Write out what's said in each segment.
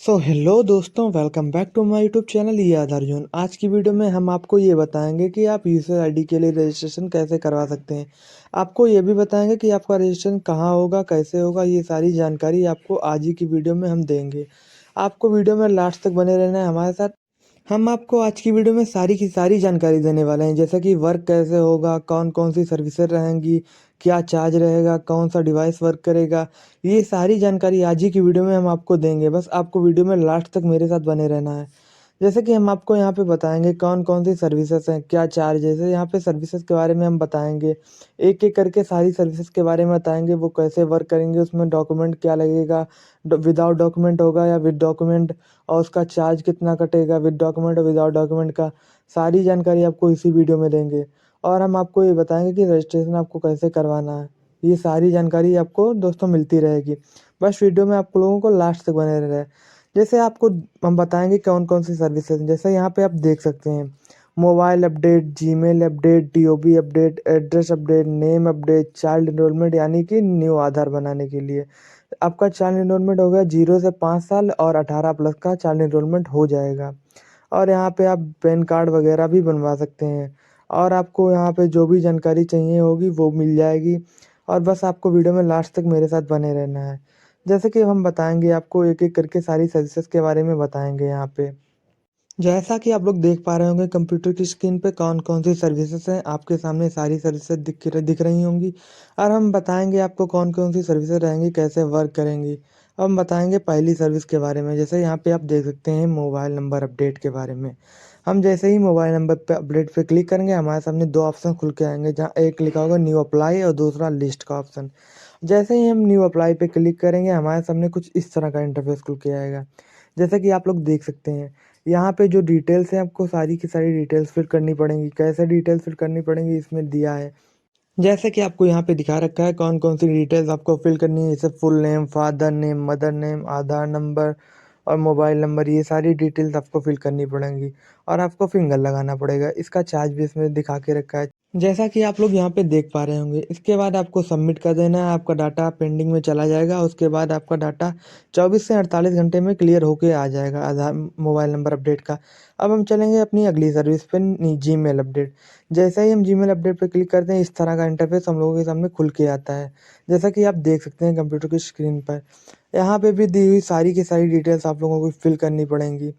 Hello दोस्तों, welcome back to my YouTube channel ये अर्जुन। आज की वीडियो में हम आपको ये बताएंगे कि आप यूज़र आईडी के लिए रजिस्ट्रेशन कैसे करवा सकते हैं। आपको ये भी बताएंगे कि आपका रजिस्ट्रेशन कहाँ होगा, कैसे होगा, ये सारी जानकारी आपको आज ही की वीडियो में हम देंगे। आपको वीडियो में लास्ट तक बने रहना है हमारे साथ। हम आपको आज की वीडियो में सारी की सारी जानकारी देने वाले हैं, जैसे कि वर्क कैसे होगा, कौन-कौन सी सर्विसेज रहेंगी, क्या चार्ज रहेगा, कौन-सा डिवाइस वर्क करेगा। ये सारी जानकारी आज ही की वीडियो में हम आपको देंगे। बस आपको वीडियो में लास्ट तक मेरे साथ बने रहना है। जैसे कि हम आपको यहाँ पे बताएँगे कौन-कौन सी सर्विसेज़ हैं, क्या चार्ज है। जैसे यहाँ पे सर्विसेज़ के बारे में हम बताएँगे, एक-एक करके सारी सर्विसेज़ के बारे में बताएँगे, वो कैसे वर्क करेंगे, उसमें डॉक्यूमेंट क्या लगेगा, विदाउट डॉक्यूमेंट होगा या विद डॉक्यूमेंट, और उसका चार्ज कितना कटेगा विद डॉक्यूमेंट और विदाउट डॉक्यूमेंट का। सारी जानकारी आपको इसी वीडियो में देंगे। और हम आपको ये बताएँगे कि रजिस्ट्रेशन आपको कैसे करवाना है। ये सारी जानकारी आपको दोस्तों मिलती रहेगी। बस वीडियो में आप लोगों को लास्ट तक बने रहे। जैसे आपको हम बताएँगे कौन-कौन सी सर्विसेज़ हैं। जैसे यहाँ पे आप देख सकते हैं, mobile update, Gmail update, DOB update, address update, name update, child enrolment यानी कि न्यू आधार बनाने के लिए। आपका चाइल्ड एनरोलमेंट हो गया 0 से 5 साल और 18 प्लस का चाइल्ड एनरोलमेंट हो जाएगा। और यहाँ पे आप पैन कार्ड वगैरह भी बनवा सकते हैं। और आपको यहाँ पे जो भी जानकारी चाहिए होगी वो मिल जाएगी। और बस आपको वीडियो में लास्ट तक मेरे साथ बने रहना है। जैसे कि हम बताएँगे आपको एक-एक करके सारी सर्विसेज़ के बारे में बताएँगे यहाँ पे। जैसा कि आप लोग देख पा रहे होंगे कंप्यूटर की स्क्रीन पे कौन-कौन सी सर्विसेज़ हैं, आपके सामने सारी सर्विसेज़ दिख रही होंगी। और हम बताएँगे आपको कौन-कौन सी सर्विसेज़ रहेंगी, कैसे वर्क करेंगी। अब हम बताएँगे पहली सर्विस के बारे में, जैसे यहाँ पे आप देख सकते हैं मोबाइल नंबर अपडेट के बारे में। हम जैसे ही मोबाइल नंबर पे अपडेट पे क्लिक करेंगे, हमारे सामने 2 ऑप्शन खुल के आएँगे, जहाँ एक लिखा होगा न्यू अप्लाई और दूसरा लिस्ट का ऑप्शन। जैसे ही हम न्यू अप्लाई पे क्लिक करेंगे, हमारे सामने कुछ इस तरह का इंटरफ़ेस खुल के आएगा। जैसा कि आप लोग देख सकते हैं, यहाँ पे जो डिटेल्स हैं आपको सारी की सारी डिटेल्स फिल करनी पड़ेंगी। कैसे डिटेल्स फिल करनी पड़ेंगी इसमें दिया है। जैसे कि आपको यहाँ पे दिखा रखा है कौन-कौन सी डिटेल्स आपको फिल करनी है, जैसे full name, father name, mother name, Aadhaar number और मोबाइल नंबर, ये सारी डिटेल्स आपको फिल करनी पड़ेंगी। और आपको फिंगर लगाना पड़ेगा। इसका चार्ज भी इसमें दिखा के रखा है। जैसा कि आप लोग यहाँ पे देख पा रहे होंगे, इसके बाद आपको सबमिट कर देना है, आपका डाटा पेंडिंग में चला जाएगा। उसके बाद आपका डाटा 24 से 48 घंटे में क्लियर होके आ जाएगा आधार मोबाइल नंबर अपडेट का। अब हम चलेंगे अपनी अगली सर्विस पे, जीमेल अपडेट। जैसे ही हम जीमेल अपडेट पे क्लिक करते हैं, इस तरह का इंटरफेस हम लोगों के सामने खुल के आता है। जैसा कि आप देख सकते हैं कंप्यूटर की स्क्रीन पर। यहाँ पे भी दी हुई सारी की सारी डिटेल्स आप लोगों को फिल करनी पड़ेंगी।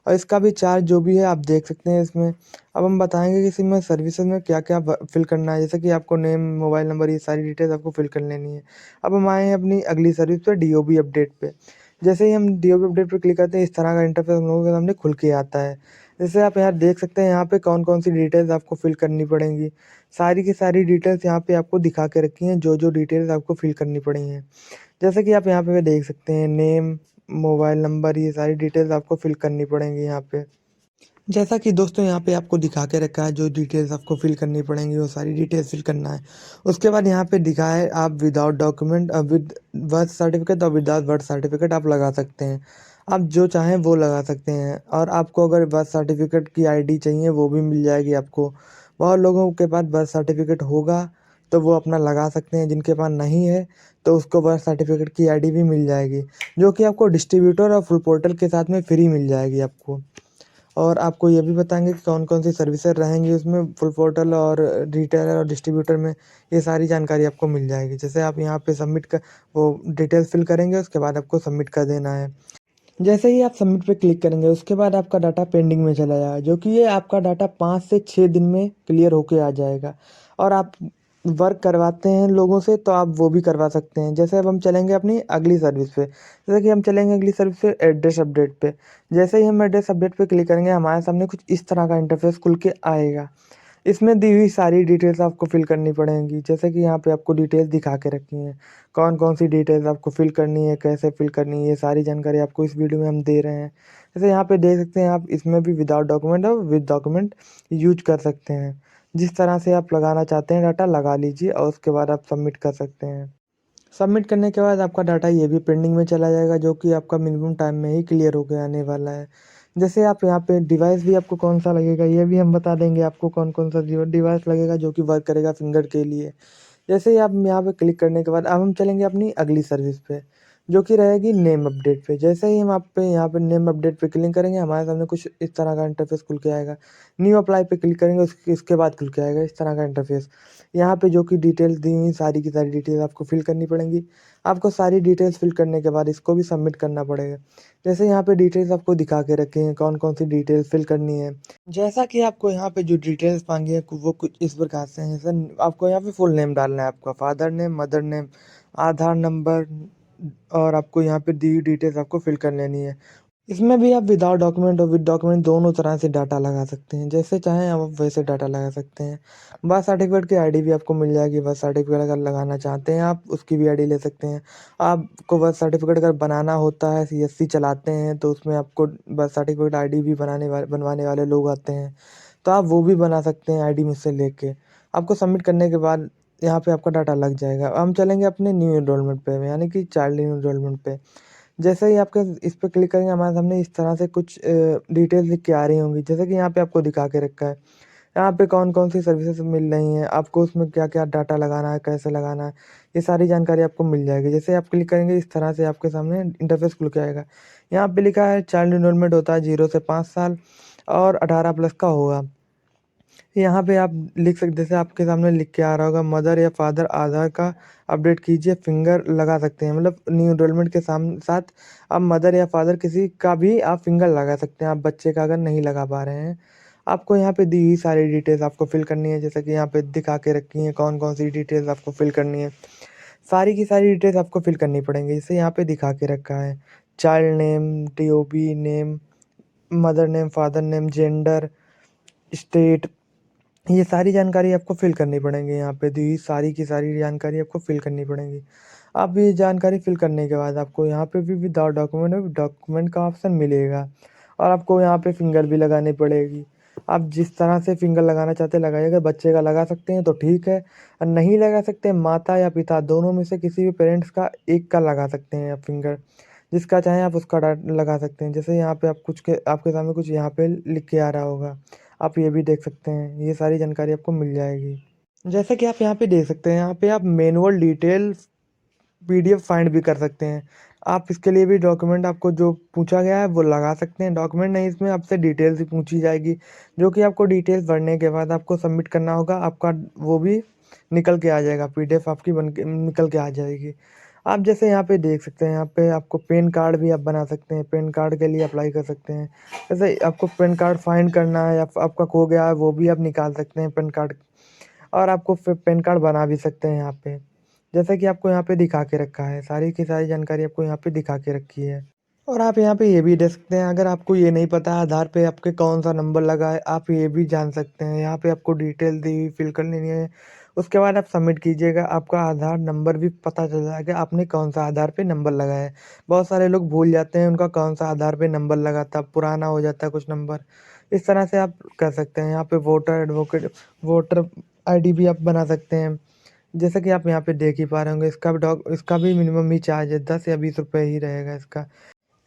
और इसका भी चार्ज जो भी है आप देख सकते हैं इसमें। अब हम बताएँगे कि इसमें सर्विसेज़ में क्या-क्या फिल करना है, जैसे कि आपको नेम, मोबाइल नंबर, ये सारी डिटेल्स आपको फिल कर लेनी है। अब हम आए हैं अपनी अगली सर्विस पे, डीओबी अपडेट पे। जैसे ही हम डीओबी अपडेट पे क्लिक करते हैं, इस तरह का इंटरफेस हम लोगों के सामने खुल के आता है। जैसे आप यहाँ देख सकते हैं, यहाँ पे कौन-कौन सी डिटेल्स आपको फिल करनी पड़ेंगी। सारी की सारी डिटेल्स यहाँ पे आपको दिखा के रखी हैं, जो-जो डिटेल्स आपको फिल करनी पड़ी हैं। जैसे कि आप यहाँ पे देख सकते हैं, नेम, मोबाइल नंबर, ये सारी डिटेल्स आपको फिल करनी पड़ेंगी यहाँ पे। जैसा कि दोस्तों यहाँ पे आपको दिखा के रखा है, जो डिटेल्स आपको फिल करनी पड़ेंगी वो सारी डिटेल्स फिल करना है। उसके बाद यहाँ पे दिखा है आप without document with birth certificate और विदाउट बर्थ सर्टिफिकेट आप लगा सकते हैं। आप जो चाहें वो लगा सकते हैं। और आपको अगर बर्थ सर्टिफिकेट की आईडी चाहिए वो भी मिल जाएगी आपको। बहुत लोगों के पास बर्थ सर्टिफिकेट होगा तो वो अपना लगा सकते हैं, जिनके पास नहीं है तो उसको बर्थ सर्टिफिकेट की आईडी भी मिल जाएगी, जो कि आपको डिस्ट्रीब्यूटर और फुल पोर्टल के साथ में फ्री मिल जाएगी आपको। और आपको ये भी बताएँगे कि कौन-कौन सी सर्विसेज़ रहेंगी उसमें, फुल पोर्टल और रिटेलर और डिस्ट्रीब्यूटर में, ये सारी जानकारी आपको मिल जाएगी। जैसे आप यहाँ पे सबमिट क वो डिटेल्स फिल करेंगे, उसके बाद आपको सबमिट कर देना है। जैसे ही आप सबमिट पे क्लिक करेंगे, उसके बाद आपका डाटा पेंडिंग में चला जाएगा, जो कि ये आपका डाटा 5 से 6 दिन में क्लियर होके आ जाएगा। और आप वर्क करवाते हैं लोगों से तो आप वो भी करवा सकते हैं। जैसे अब हम चलेंगे अपनी अगली सर्विस पे। जैसे कि हम चलेंगे अगली सर्विस पे, एड्रेस अपडेट पे। जैसे ही हम एड्रेस अपडेट पे क्लिक करेंगे, हमारे सामने कुछ इस तरह का इंटरफेस खुल के आएगा। इसमें दी हुई सारी डिटेल्स आपको फिल करनी पड़ेंगी, जैसे कि यहाँ पे आपको डिटेल्स दिखा के रखी हैं। कौन-कौन सी डिटेल्स आपको फिल करनी है, कैसे फिल करनी है, ये सारी जानकारी आपको इस वीडियो में हम दे रहे हैं। जैसे यहाँ पे देख सकते हैं आप, इसमें भी विदाउट डॉक्यूमेंट और विद डॉक्यूमेंट यूज़ कर सकते हैं। जिस तरह से आप लगाना चाहते हैं डाटा लगा लीजिए और उसके बाद आप सबमिट कर सकते हैं। सबमिट करने के बाद आपका डाटा ये भी पेंडिंग में चला जाएगा, जो कि आपका मिनिमम टाइम में ही क्लियर होके आने वाला है। जैसे आप यहाँ पे डिवाइस भी आपको कौन-सा लगेगा ये भी हम बता देंगे आपको, कौन-कौन सा डिवाइस लगेगा जो कि वर्क करेगा फिंगर के लिए। जैसे ही आप यहाँ पे क्लिक करने के बाद अब हम चलेंगे अपनी अगली सर्विस पे। जो कि रहेगी नेम अपडेट पे। जैसे ही हम आप पे यहाँ पे नेम अपडेट पे क्लिक करेंगे, हमारे सामने कुछ इस तरह का इंटरफ़ेस खुल के आएगा। न्यू अप्लाई पे क्लिक करेंगे, इसके बाद खुल के आएगा इस तरह का इंटरफ़ेस। यहाँ पे जो कि डिटेल्स दी हुई सारी की सारी डिटेल्स आपको फ़िल करनी पड़ेंगी। आपको सारी डिटेल्स फ़िल करने के बाद इसको भी सबमिट करना पड़ेगा। जैसे यहाँ पे डिटेल्स आपको दिखा के रखे हैं, कौन-कौन सी डिटेल्स फ़िल करनी है। जैसा कि आपको यहाँ पे जो डिटेल्स माँगी है वो कुछ इस प्रकार से हैं। जैसे आपको यहाँ पे फुल नेम डालना है, आपका father name, mother name, Aadhaar number और आपको यहाँ पे दी हुई डिटेल्स आपको फ़िल कर लेनी है। इसमें भी आप विदाउट डॉक्यूमेंट और विद डॉक्यूमेंट दोनों तरह से डाटा लगा सकते हैं। जैसे चाहें आप वैसे डाटा लगा सकते हैं। बर्थ सर्टिफ़िकेट की आईडी भी आपको मिल जाएगी। बर्थ सर्टिफ़िकेट अगर लगाना चाहते हैं आप, उसकी भी आईडी ले सकते हैं। आपको बर्थ सर्टिफ़िकेट अगर बनाना होता है, सीएससी चलाते हैं, तो उसमें आपको बर्थ सर्टिफ़िकेट आईडी भी बनवाने वाले लोग आते हैं। तो आप वो भी बना सकते हैं आईडी मुझसे लेके। आपको सबमिट करने के बाद यहाँ पे आपका डाटा लग जाएगा। अब हम चलेंगे अपने न्यू एनरोलमेंट पे, यानी कि चाइल्ड न्यू एनरोलमेंट पे। जैसे ही आपके इस पे क्लिक करेंगे, हमारे सामने इस तरह से कुछ डिटेल्स लिख के आ रही होंगी। जैसे कि यहाँ पे आपको दिखा के रखा है। यहाँ पे कौन-कौन सी सर्विसेज़ मिल रही हैं, आपको उसमें क्या-क्या डाटा लगाना है, कैसे लगाना है, ये सारी जानकारी आपको मिल जाएगी। जैसे आप क्लिक करेंगे, इस तरह से आपके सामने इंटरफ़ेस खुल के आएगा। यहाँ पे लिखा है चाइल्ड एनरोलमेंट होता है 0 से 5 साल और 18 प्लस का होगा। यहाँ पे आप लिख सकते, जैसे आपके सामने लिख के आ रहा होगा, मदर या फादर आधार का अपडेट कीजिए, फिंगर लगा सकते हैं। मतलब न्यू एनरोलमेंट के साथ आप मदर या फादर किसी का भी आप फिंगर लगा सकते हैं, आप बच्चे का अगर नहीं लगा पा रहे हैं। आपको यहाँ पे दी हुई सारी डिटेल्स आपको फ़िल करनी है, जैसे कि यहाँ पे दिखा के रखी हैं कौन-कौन सी डिटेल्स आपको फ़िल करनी है। सारी की सारी डिटेल्स आपको फ़िल करनी पड़ेंगी, जैसे यहाँ पे दिखा के रखा है, child name, TOB name, mother name, father name, gender, state, ये सारी जानकारी आपको फ़िल करनी पड़ेंगी। यहाँ पे दी हुई सारी की सारी जानकारी आपको फ़िल करनी पड़ेंगी। अब ये जानकारी फ़िल करने के बाद आपको यहाँ पे भी विदाउट डॉक्यूमेंट और डॉक्यूमेंट का ऑप्शन मिलेगा और आपको यहाँ पे फ़िंगर भी लगानी पड़ेगी। आप जिस तरह से फ़िंगर लगाना चाहते हैं लगाइए, अगर बच्चे का लगा सकते हैं तो ठीक है, और नहीं लगा सकते, माता या पिता दोनों में से किसी भी पेरेंट्स का एक का लगा सकते हैं आप फ़िंगर। जिसका चाहें आप उसका लगा सकते हैं। जैसे यहाँ पे आप आपके सामने कुछ यहाँ पे लिख के आ रहा होगा। आप ये भी देख सकते हैं, ये सारी जानकारी आपको मिल जाएगी। जैसा कि आप यहाँ पे देख सकते हैं, यहाँ पे आप मैनुअल डिटेल पीडीएफ फाइंड भी कर सकते हैं। आप इसके लिए भी डॉक्यूमेंट आपको जो पूछा गया है वो लगा सकते हैं। डॉक्यूमेंट नहीं, इसमें आपसे डिटेल्स ही पूछी जाएगी, जो कि आपको डिटेल्स भरने के बाद आपको सबमिट करना होगा। आपका वो भी निकल के आ जाएगा, पीडीएफ आपकी बन के निकल के आ जाएगी। आप जैसे यहाँ पे देख सकते हैं, यहाँ पे आपको पैन कार्ड भी आप बना सकते हैं, पैन कार्ड के लिए अप्लाई कर सकते हैं। जैसे आपको पैन कार्ड फाइंड करना है या आपका खो गया है, वो भी आप निकाल सकते हैं पैन कार्ड, और आपको फिर पैन कार्ड बना भी सकते हैं यहाँ पे। जैसा कि आपको यहाँ पे दिखा के रखा है, सारी की सारी जानकारी आपको यहाँ पे दिखा के रखी है। और आप यहाँ पे ये भी देख सकते हैं, अगर आपको ये नहीं पता है आधार पे आपके कौन-सा नंबर लगा है, आप ये भी जान सकते हैं। यहाँ पे आपको डिटेल दी हुई फिल कर लेनी है, उसके बाद आप सबमिट कीजिएगा, आपका आधार नंबर भी पता चल जाएगा आपने कौन-सा आधार पे नंबर लगाया है। बहुत सारे लोग भूल जाते हैं उनका कौन-सा आधार पे नंबर लगा था, पुराना हो जाता है कुछ नंबर। इस तरह से आप कर सकते हैं। यहाँ पे वोटर आईडी भी आप बना सकते हैं। जैसा कि आप यहाँ पे देख ही पा रहे होंगे, इसका भी मिनिमम ही चार्ज है, 10 या 20 रुपए ही रहेगा इसका।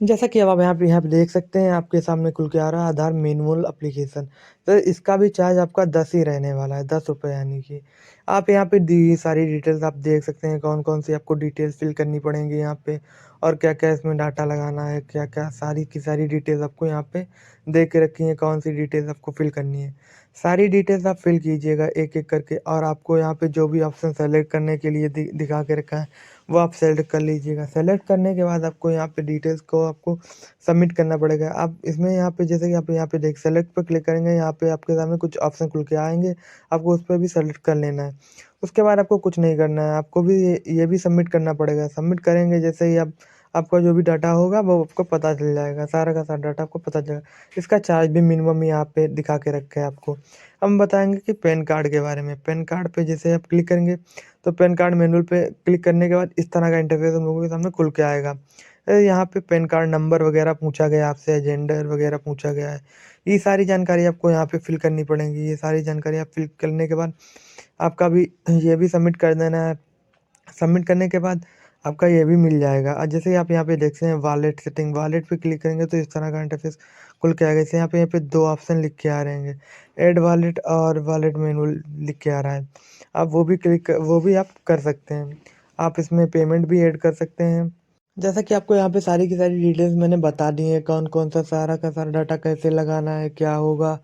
जैसा कि अब आप यहाँ पे देख सकते हैं, आपके सामने खुल के आ रहा है आधार मैनुअल एप्लीकेशन। तो इसका भी चार्ज आपका 10 ही रहने वाला है, 10 रुपए, यानी कि आप यहाँ पे दी हुई सारी डिटेल्स आप देख सकते हैं, कौन-कौन सी आपको डिटेल्स फ़िल करनी पड़ेंगी यहाँ पे, और क्या-क्या इसमें डाटा लगाना है, क्या-क्या सारी की सारी डिटेल्स आपको यहाँ पे दे के रखी हैं, कौन-सी डिटेल्स आपको फ़िल करनी है। सारी डिटेल्स आप फ़िल कीजिएगा एक-एक करके, और आपको यहाँ पे जो भी ऑप्शन सेलेक्ट करने के लिए दिखा के रखा है, वो आप सेलेक्ट कर लीजिएगा। सेलेक्ट करने के बाद आपको यहाँ पे डिटेल्स को आपको सबमिट करना पड़ेगा। आप इसमें यहाँ पे जैसे कि आप यहाँ पे सेलेक्ट पे क्लिक करेंगे, यहाँ पे आपके सामने कुछ ऑप्शन खुल के आएँगे, आपको उस पे भी सेलेक्ट कर लेना है। उसके बाद आपको कुछ नहीं करना है, आपको भी ये भी सबमिट करना पड़ेगा। सबमिट करेंगे जैसे ही आप, आपका जो भी डाटा होगा वो आपको पता चल जाएगा, सारा का सारा डाटा आपको पता चलेगा। इसका चार्ज भी मिनिमम यहाँ पे दिखा के रखा है आपको। हम बताएँगे कि पैन कार्ड के बारे में। पैन कार्ड पे जैसे आप क्लिक करेंगे, तो पैन कार्ड मैनुअल पे क्लिक करने के बाद इस तरह का इंटरफ़ेस हम लोगों के सामने खुल के आएगा। यहाँ पे पैन कार्ड नंबर वगैरह पूछा गया है आपसे, जेंडर वगैरह पूछा गया है। ये सारी जानकारी आपको यहाँ पे फ़िल करनी पड़ेंगी। ये सारी जानकारी आप फ़िल करने के बाद आपका भी ये भी सबमिट कर देना है। सबमिट करने के बाद आपका ये भी मिल जाएगा। जैसे ही आप यहाँ पे देखते हैं वॉलेट सेटिंग, वॉलेट पे क्लिक करेंगे तो इस तरह का इंटरफ़ेस खुल के आएगा। जैसे यहाँ पे 2 ऑप्शन लिख के आ रहे हैं, ऐड वॉलेट और वॉलेट मैनुअल लिख के आ रहा है। आप वो भी आप कर सकते हैं। आप इसमें पेमेंट भी ऐड कर सकते हैं। जैसा कि आपको यहाँ पे सारी की सारी डिटेल्स मैंने बता दी है, कौन-कौन सा सारा का सारा डाटा कैसे लगाना है, क्या होगा,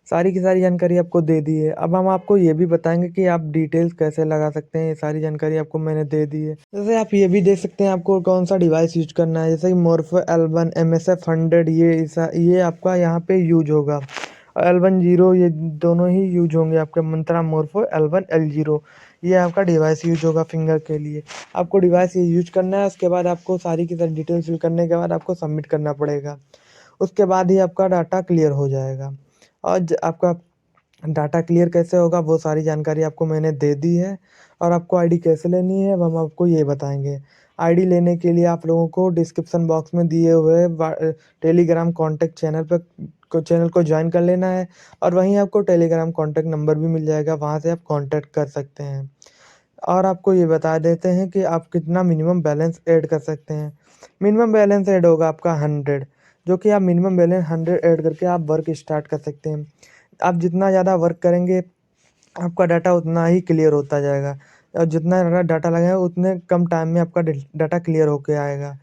सारी की सारी जानकारी आपको दे दी है। अब हम आपको ये भी बताएँगे कि आप डिटेल्स कैसे लगा सकते हैं, ये सारी जानकारी आपको मैंने दे दी है। जैसे आप ये भी देख सकते हैं आपको कौन-सा डिवाइस यूज़ करना है, जैसे कि मोर्फो L1 MSF 100 ये आपका यहाँ पे यूज़ होगा। L1 0 ये दोनों ही यूज़ होंगे आपके मंत्रा मोर्फो L1 L0 ये आपका डिवाइस यूज़ होगा फिंगर के लिए। आपको डिवाइस ये यूज़ करना है, उसके बाद आपको सारी की सारी डिटेल्स फिल करने के बाद आपको सबमिट करना पड़ेगा। उसके बाद ही आपका डाटा क्लियर हो जाएगा। और आपका डाटा क्लियर कैसे होगा वो सारी जानकारी आपको मैंने दे दी है। और आपको आईडी कैसे लेनी है वो हम आपको ये बताएँगे। आईडी लेने के लिए आप लोगों को डिस्क्रिप्शन बॉक्स में दिए हुए टेलीग्राम कॉन्टैक्ट चैनल को जॉइन कर लेना है और वहीं आपको टेलीग्राम कॉन्टैक्ट नंबर भी मिल जाएगा, वहाँ से आप कॉन्टैक्ट कर सकते हैं। और आपको ये बता देते हैं कि आप कितना मिनिमम बैलेंस ऐड कर सकते हैं। मिनिमम बैलेंस ऐड होगा आपका 100 जो कि आप मिनिमम बैलेंस 100 ऐड करके आप वर्क स्टार्ट कर सकते हैं। आप जितना ज़्यादा वर्क करेंगे, आपका डाटा उतना ही क्लियर होता जाएगा और जितना ज़्यादा डाटा लगाएँ उतने कम टाइम में आपका डाटा क्लियर होके आएगा।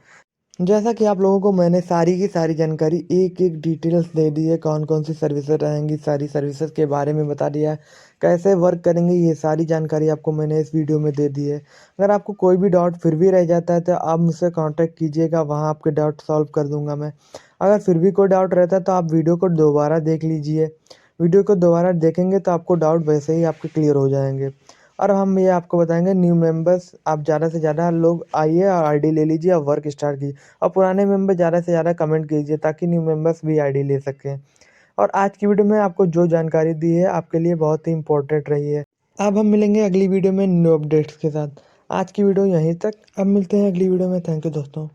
जैसा कि आप लोगों को मैंने सारी की सारी जानकारी एक-एक डिटेल्स दे दी है, कौन-कौन सी सर्विसेज़ रहेंगी, सारी सर्विसेज़ के बारे में बता दिया है, कैसे वर्क करेंगे ये सारी जानकारी आपको मैंने इस वीडियो में दे दी है। अगर आपको कोई भी डाउट फिर भी रह जाता है तो आप मुझसे कॉन्टैक्ट कीजिएगा, वहाँ आपके डाउट सॉल्व कर दूँगा मैं। अगर फिर भी कोई डाउट रहता है तो आप वीडियो को दोबारा देख लीजिए। वीडियो को दोबारा देखेंगे तो आपको डाउट वैसे ही आपके क्लियर हो जाएँगे। और हम ये आपको बताएँगे न्यू मेंबर्स आप ज़्यादा से ज़्यादा लोग आइए और आईडी ले लीजिए और वर्क स्टार्ट कीजिए। और पुराने मेंबर ज़्यादा से ज़्यादा कमेंट कीजिए ताकि न्यू मेंबर्स भी आईडी ले सकें। और आज की वीडियो में आपको जो जानकारी दी है आपके लिए बहुत ही इम्पोर्टेंट रही है। अब हम मिलेंगे अगली वीडियो में न्यू अपडेट्स के साथ। आज की वीडियो यहीं तक, अब मिलते हैं अगली वीडियो में। थैंक यू दोस्तों।